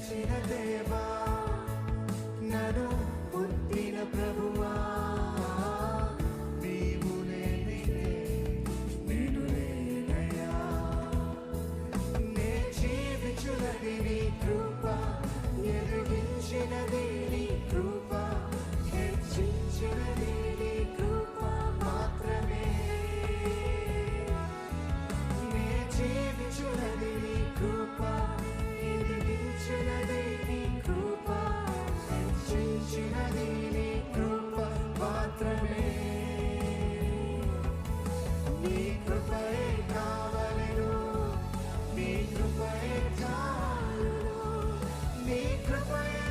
పిలిచిన దేవా నన్ను పుట్టిన ప్రభువా నీవు లేనిదే నేను లేనయ్యా నే జీవించున్నది నీ కృప ఎదిగించినది నీ కృప హెచ్చించినది నీ కృప మాత్రమే నే జీవించున్నది నీ కృప ఎదిగించినది నీ కృప హెచ్చించినది నీ కృప మాత్రమే నీ కృపయే కావలెను నీ కృపయే చాలును నీ కృపయే